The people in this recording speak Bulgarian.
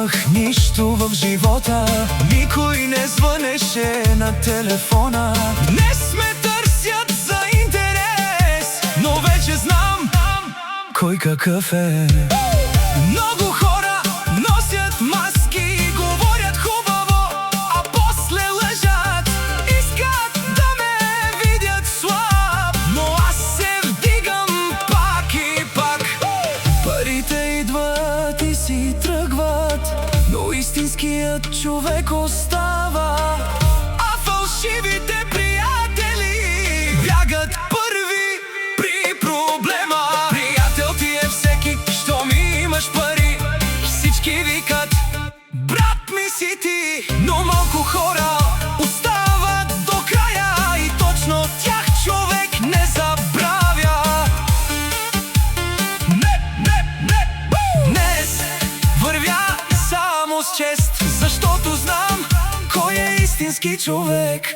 Нямах нищо в живота, никой не звънеше на телефона. Днес ме търсят за интерес, но вече знам кой какъв е. Много хора носят маски, говорят хубаво, а после лъжат. Искат да ме видят слаб, но аз се вдигам пак и пак. Парите идват и си тръгват, но истинският човек остава, а фалшивите приятели бягат първи при проблема. Приятел ти е всеки, що ми имаш пари. Всички викат, брат ми си ти, но малко хора остават до края и точно тях човек не забравя. Днес вървя само с чест, защото знам кой е истински човек.